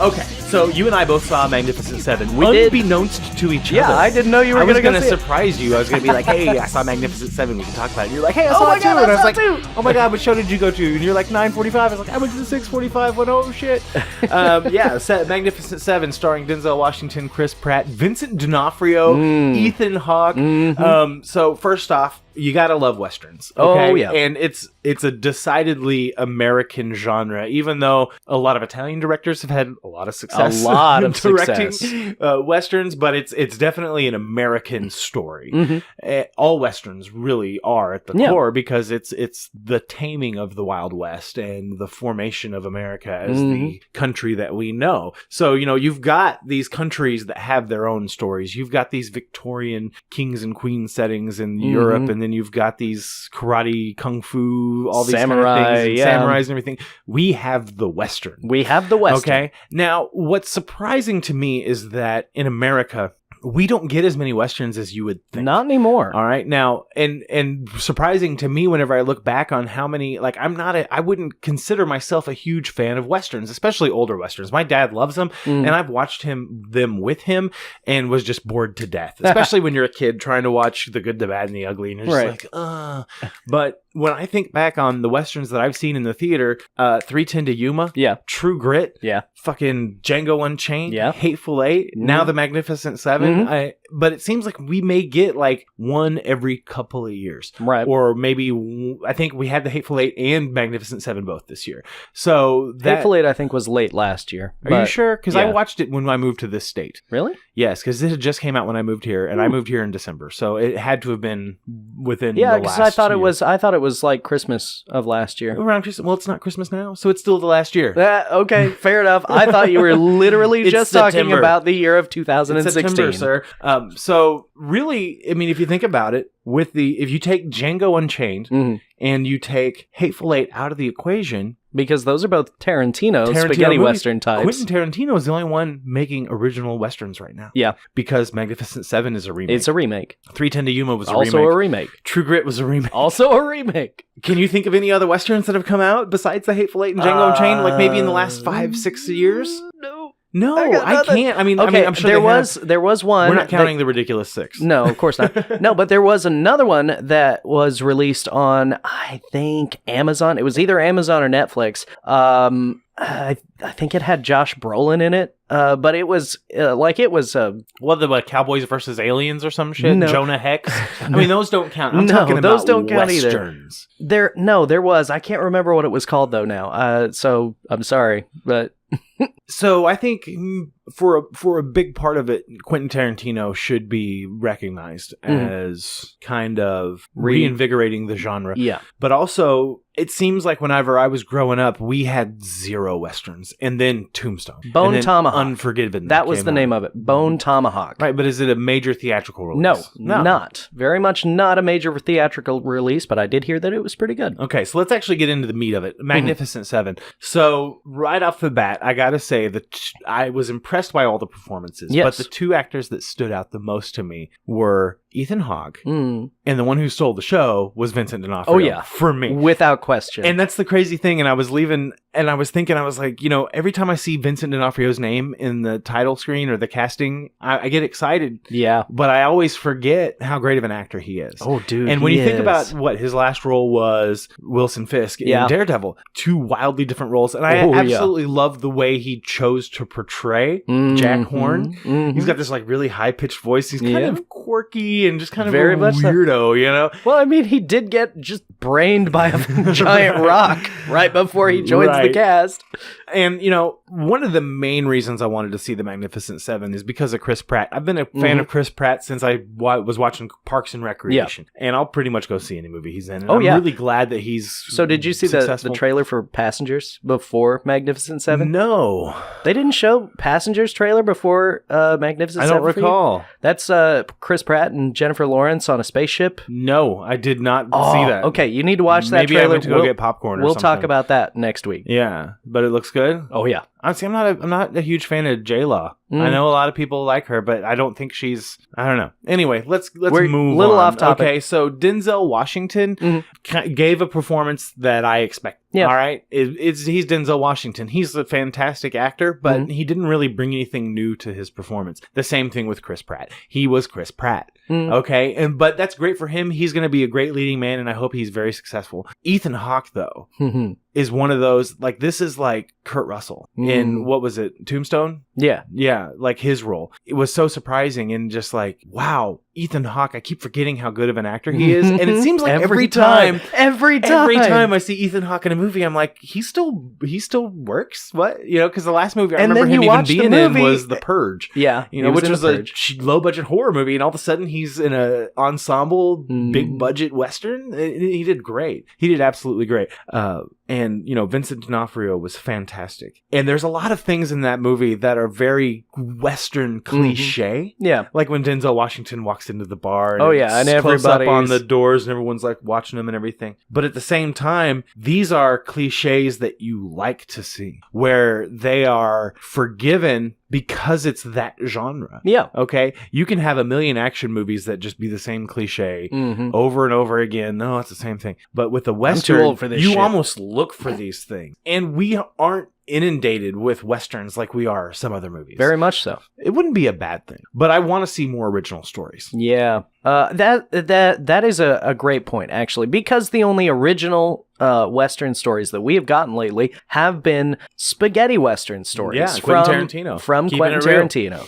Okay, so you and I both saw Magnificent Seven. We did. Unbeknownst to each other. Yeah, I didn't know you were going to I was going to surprise you. I was going to be like, hey, I saw Magnificent Seven. We can talk about it. And you're like, hey, I saw it too. And I was like, oh my God, what show did you go to? And you're like, 9:45. I was like, I went to the 6:45 one. Oh, shit. Magnificent Seven, starring Denzel Washington, Chris Pratt, Vincent D'Onofrio, Ethan Hawke. So first off, you gotta love westerns, okay? Oh, yeah. And it's a decidedly American genre, even though a lot of Italian directors have had a lot of success directing westerns, but it's definitely an American story. All westerns really are at the core, because it's the taming of the Wild West and the formation of America as the country that we know. So, you've got these countries that have their own stories. You've got these Victorian kings and queens settings in Europe, and then you've got these karate, kung fu, all these samurai, kind of things, samurais and everything. We have the Western. Okay. Now, what's surprising to me is that in America, we don't get as many Westerns as you would think. Not anymore. All right. Now, and surprising to me whenever I look back on how many, like, I wouldn't consider myself a huge fan of Westerns, especially older Westerns. My dad loves them, and I've watched them with him and was just bored to death, especially when you're a kid trying to watch The Good, the Bad, and the Ugly, and you're just like, But when I think back on the Westerns that I've seen in the theater, 3:10 to Yuma, True Grit, fucking Django Unchained, Hateful Eight, now the Magnificent Seven. But it seems like we may get like one every couple of years. Right. Or maybe, I think we had the Hateful Eight and Magnificent Seven both this year. So Hateful Eight, I think, was late last year. Are you sure? Because I watched it when I moved to this state. Really? Yes, because it had just came out when I moved here, and I moved here in December. So it had to have been within the last because I thought year. it was like Christmas of last year. Around Christmas. Well, it's not Christmas now, so it's still the last year. Okay, fair enough. I thought you were literally just talking about the year of 2016. It's September, sir. So really, I mean, if you think about it, if you take Django Unchained and you take Hateful Eight out of the equation, because those are both Tarantino spaghetti movies, Western types. Quentin Tarantino is the only one making original Westerns right now. Yeah. Because Magnificent Seven is a remake. It's a remake. 3:10 to Yuma was also a remake. True Grit was a remake. Also a remake. Can you think of any other Westerns that have come out besides the Hateful Eight and Django Unchained, like maybe in the last 5-6 years? No, I can't. I mean, I'm sure there was one. We're not counting the Ridiculous Six. No, of course not. No, but there was another one that was released on, I think, Amazon. It was either Amazon or Netflix. I think it had Josh Brolin in it. But it was the Cowboys versus Aliens or some shit? No. Jonah Hex? I mean, those don't count. I'm no, talking about those don't count Westerns. Either. There was. I can't remember what it was called though now. So I'm sorry, but so I think for a big part of it, Quentin Tarantino should be recognized as kind of reinvigorating the genre. Yeah. But also, it seems like whenever I was growing up, we had 0 Westerns, and then Tombstone. Bone then Tomahawk. Unforgiven. That was the name of it. Bone Tomahawk. Right, but is it a major theatrical release? No, not. Very much not a major theatrical release, but I did hear that it was pretty good. Okay, so let's actually get into the meat of it. Magnificent Seven. So, right off the bat, I gotta say that I was impressed by all the performances, but the 2 actors that stood out the most to me were Ethan Hawke, and the one who stole the show was Vincent D'Onofrio. Oh, yeah. For me. Without question. And that's the crazy thing, and I was leaving, and I was thinking, I was like, every time I see Vincent D'Onofrio's name in the title screen or the casting, I get excited. Yeah. But I always forget how great of an actor he is. Oh, dude, and when you think about what his last role was, Wilson Fisk in Daredevil, 2 wildly different roles, and I absolutely love the way he chose to portray Jack Horn. He's got this like really high-pitched voice. He's kind of quirky and just kind of very a much weirdo, Well, I mean, he did get just brained by a giant rock right before he joins the cast. And, one of the main reasons I wanted to see The Magnificent Seven is because of Chris Pratt. I've been a fan of Chris Pratt since I was watching Parks and Recreation. Yeah. And I'll pretty much go see any movie he's in. And I'm really glad that he's So did you see the trailer for Passengers before Magnificent Seven? No. They didn't show Passengers trailer before Magnificent Seven? I don't recall. That's Chris Pratt and Jennifer Lawrence on a spaceship. No, I did not see that. Okay, you need to watch that Maybe trailer. I went to go get popcorn or We'll something. talk about that next week. Yeah, but it looks good? Oh, yeah. Honestly, I'm not a huge fan of J-Law. I know a lot of people like her, but I don't think she's. I don't know. Anyway, let's move. Little on. off topic. Okay, so Denzel Washington gave a performance that I expect. Yeah. All right. He's Denzel Washington. He's a fantastic actor, but he didn't really bring anything new to his performance. The same thing with Chris Pratt. He was Chris Pratt. Okay. But that's great for him. He's going to be a great leading man, and I hope he's very successful. Ethan Hawke, though, is one of those, like, this is like Kurt Russell in, what was it, Tombstone? Yeah. Yeah, like his role. It was so surprising and just like, wow, Ethan Hawke, I keep forgetting how good of an actor he is. And it seems like every time I see Ethan Hawke in a movie, I'm like, he still works? What? You know, because the last movie I remember him even being in was The Purge. Yeah. You know, which was a low-budget horror movie, and all of a sudden he's in a ensemble, big-budget Western. He did great. He did absolutely great. And, you know, Vincent D'Onofrio was fantastic. And there's a lot of things in that movie that are very Western cliche. Yeah. Like when Denzel Washington walks into the bar. And and everybody's up everybody's on the doors and everyone's like watching him and everything. But at the same time, these are cliches that you like to see, where they are forgiven because it's that genre. Yeah. Okay? You can have a million action movies that just be the same cliche over and over again. No, it's the same thing. But with the Western, I'm too old for this you shit. almost look for these things. And we aren't inundated with Westerns like we are some other movies. Very much so. It wouldn't be a bad thing. But I want to see more original stories. Yeah. That is a great point, actually, because the only original Western stories that we have gotten lately have been spaghetti Western stories. Yeah, Quentin Tarantino. From Quentin Tarantino.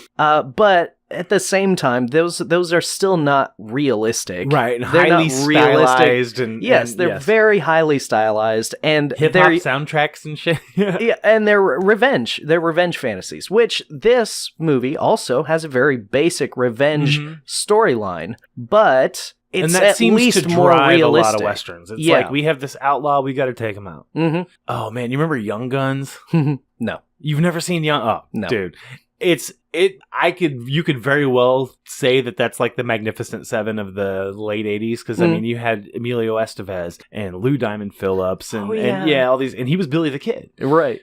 But at the same time, those are still not realistic. Right, and they're highly not realistic. stylized. Yes, they're very highly stylized. And hip-hop soundtracks and shit. Yeah, and they're revenge fantasies, which this movie also has a very basic revenge storyline, but it's and that at seems least to more drive realistic. a lot of Westerns. It's like, we have this outlaw, we got to take him out. Oh, man, you remember Young Guns? No. You've never seen Young... Oh, no. Dude. You could very well say that that's like the Magnificent Seven of the late 80s, because I mean, you had Emilio Estevez and Lou Diamond Phillips and all these, and he was Billy the Kid. Right.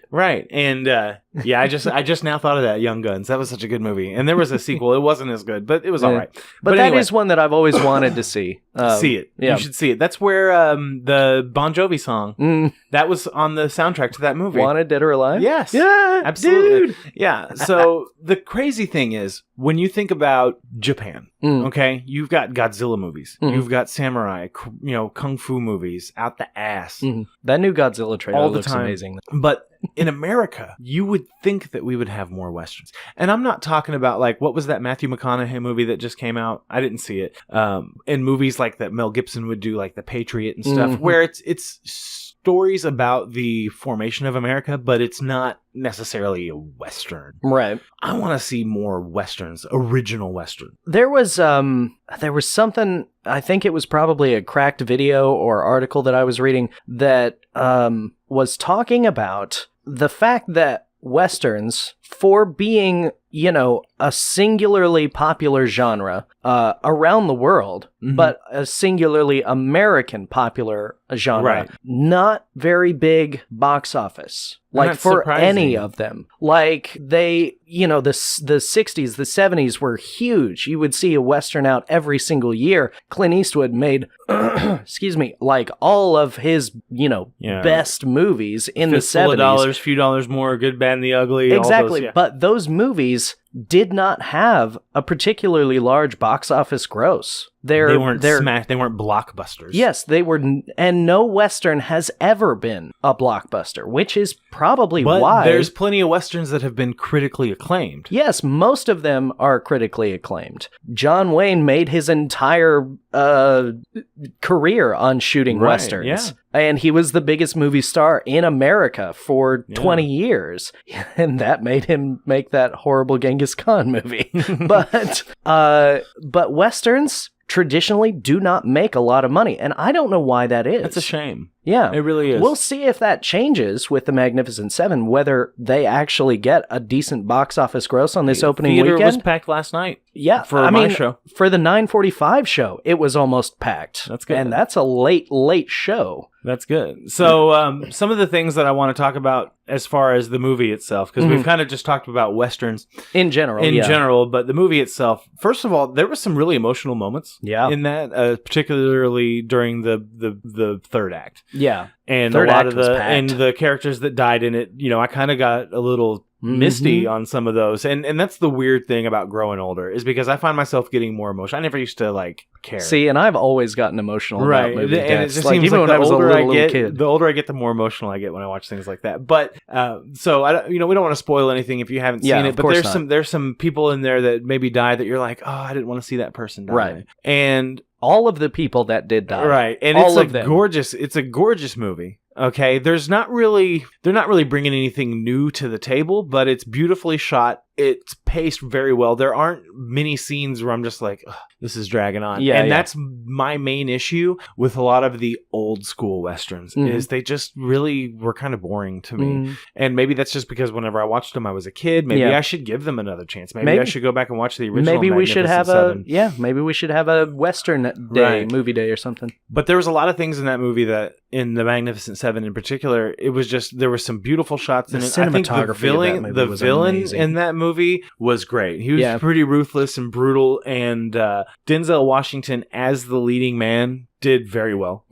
And I just now thought of that, Young Guns. That was such a good movie. And there was a sequel. It wasn't as good, but it was all right. But that anyway, is one that I've always wanted to see. See it. Yeah. You should see it. That's where the Bon Jovi song, that was on the soundtrack to that movie. Wanted, Dead or Alive? Yes. Yeah. Absolutely. Dude. Yeah. So the crazy thing is, when you think about Japan, okay, you've got Godzilla movies, you've got samurai, kung fu movies out the ass. That new Godzilla trailer all the looks time. amazing. But in America, you would think that we would have more Westerns. And I'm not talking about, like, what was that Matthew McConaughey movie that just came out? I didn't see it. And movies like that Mel Gibson would do, like The Patriot and stuff, where it's stories about the formation of America, but it's not necessarily a Western. Right. I want to see more Westerns, original Western. There was something, I think it was probably a cracked video or article that I was reading that was talking about the fact that Westerns, for being, a singularly popular genre around the world, but a singularly American popular genre, not very big box office. Like, for any of them. Like, they, the 60s, the 70s were huge. You would see a Western out every single year. Clint Eastwood made, like all of his, best movies in the 70s. $70s, few dollars more, Good, Bad, and the Ugly. Exactly. All those, But those movies did not have a particularly large box office gross. They weren't blockbusters. Yes, they were, and no Western has ever been a blockbuster, which is probably why there's plenty of Westerns that have been critically acclaimed. Yes, most of them are critically acclaimed. John Wayne made his entire career on shooting Westerns. Yeah. And he was the biggest movie star in America for 20 years. And that made him make that horrible Genghis Khan movie. But Westerns traditionally do not make a lot of money, and I don't know why that is. That's a shame. Yeah. It really is. We'll see if that changes with the Magnificent Seven, whether they actually get a decent box office gross on this opening weekend. Theater was packed last night. Yeah. For my show. For the 9:45 show, it was almost packed. That's good. And that's a late show. That's good. So some of the things that I want to talk about as far as the movie itself, because we've kind of just talked about Westerns in general, but the movie itself, first of all, there were some really emotional moments in that, particularly during the third act. Yeah. And third a lot act of the characters that died in it, I kind of got a little misty on some of those. And that's the weird thing about growing older, is because I find myself getting more emotional. I never used to care. See, and I've always gotten emotional about movie deaths. And it just like, seems even like when I was a little kid. The older I get, the more emotional I get when I watch things like that. But so I don't, we don't want to spoil anything if you haven't seen it. But there's some people in there that maybe die that you're like, oh, I didn't want to see that person die. Right. And all of the people that did die. Right. And it's a gorgeous movie. Okay, they're not really bringing anything new to the table, but it's beautifully shot. It's paced very well. There aren't many scenes where I'm just like, this is dragging on. That's my main issue with a lot of the old school Westerns, is they just really were kind of boring to me. And maybe that's just because whenever I watched them, I was a kid. Maybe I should give them another chance. Maybe I should go back and watch the original. Maybe we should have maybe we should have a Western day, movie day or something. But there was a lot of things in that movie that, in the Magnificent Seven in particular, it was just, there were some beautiful shots in it. I think the villain in that movie was great. He was pretty ruthless and brutal, and Denzel Washington as the leading man did very well.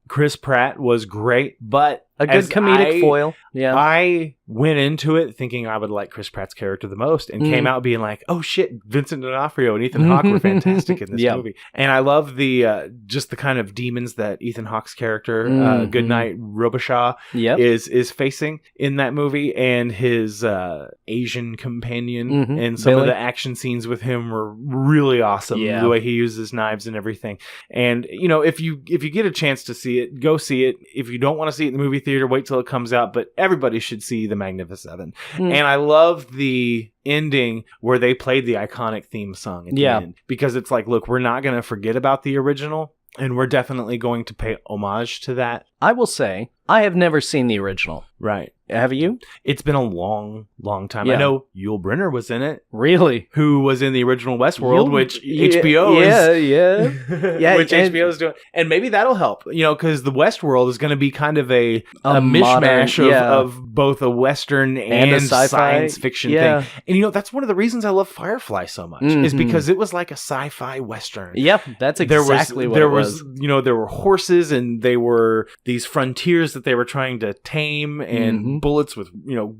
Chris Pratt was great, but a good comedic foil. Yeah. I went into it thinking I would like Chris Pratt's character the most, and came out being like, oh shit, Vincent D'Onofrio and Ethan Hawke were fantastic in this movie. And I love the just the kind of demons that Ethan Hawke's character, Goodnight Robichaud, is facing in that movie, and his Asian companion, and some Billy. of the action scenes with him were really awesome. The way he uses knives and everything. And if you get a chance to see it, go see it. If you don't want to see it in the movie theater, wait till it comes out. But everybody should see The Magnificent Seven. And I love the ending where they played the iconic theme song at the end, because it's like, look, we're not going to forget about the original, and we're definitely going to pay homage to that. I will say, I have never seen the original. Right. Have you? It's been a long, long time. Yeah. I know Yul Brynner was in it. Really? Who was in the original Westworld, which HBO is... which HBO is doing. And maybe that'll help, because the Westworld is going to be kind of a mishmash of both a Western and a science fiction thing. And, that's one of the reasons I love Firefly so much, is because it was like a sci-fi Western. Yep, that's exactly what it was. There were horses, and they were these frontiers that they were trying to tame, and bullets with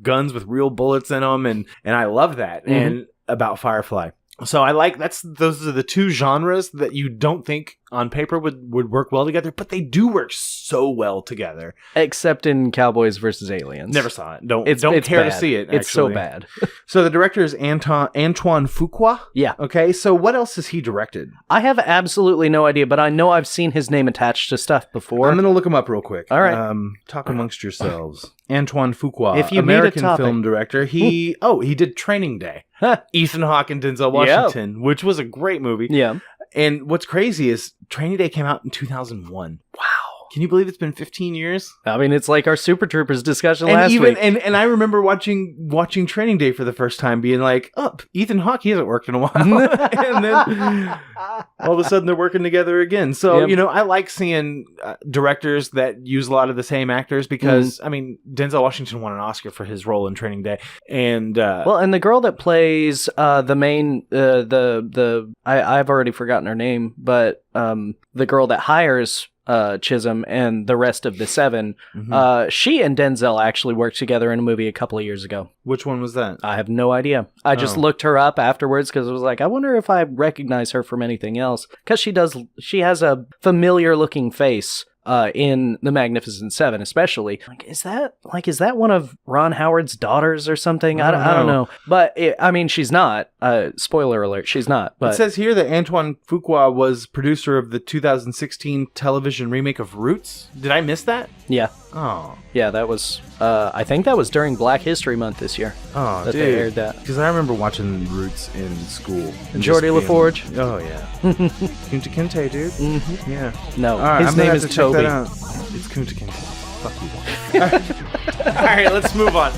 guns with real bullets in them, and I love that. And about Firefly, so I like those are the two genres that you don't think on paper would work well together, but they do work so well together. Except in Cowboys versus Aliens. Never saw it. Don't care to see it. Actually. It's so bad. So the director is Antoine Fuqua. Yeah. Okay. So what else has he directed? I have absolutely no idea, but I know I've seen his name attached to stuff before. I'm gonna look him up real quick. All right. Talk amongst yourselves. Antoine Fuqua, if you American film director. He did Training Day. Ethan Hawke and Denzel Washington, which was a great movie. Yeah. And what's crazy is Training Day came out in 2001. Wow. Can you believe it's been 15 years? I mean, it's like our Super Troopers discussion last week. And I remember watching Training Day for the first time, being like, oh, Ethan Hawke, he hasn't worked in a while. And then all of a sudden they're working together again. So, I like seeing directors that use a lot of the same actors, because, I mean, Denzel Washington won an Oscar for his role in Training Day. And and the girl that plays the main, I've already forgotten her name, but the girl that hires Chisholm and the rest of the seven, she and Denzel actually worked together in a movie a couple of years ago. Which one was that? I have no idea. I just looked her up afterwards because I was like, I wonder if I recognize her from anything else, because she has a familiar looking face in The Magnificent Seven, especially. Is that one of Ron Howard's daughters or something? I don't know. But she's not. Spoiler alert, she's not. But it says here that Antoine Fuqua was producer of the 2016 television remake of Roots. Did I miss that? Yeah. Oh. Yeah, that was, I think that was during Black History Month this year. Oh, that they aired that. Because I remember watching Roots in school. Geordie LaForge. Oh, yeah. Kunta Kinte, dude. Mm-hmm. Yeah. No, his name is Toby. It's Kunta Kinte. Fuck you. All right, let's move on.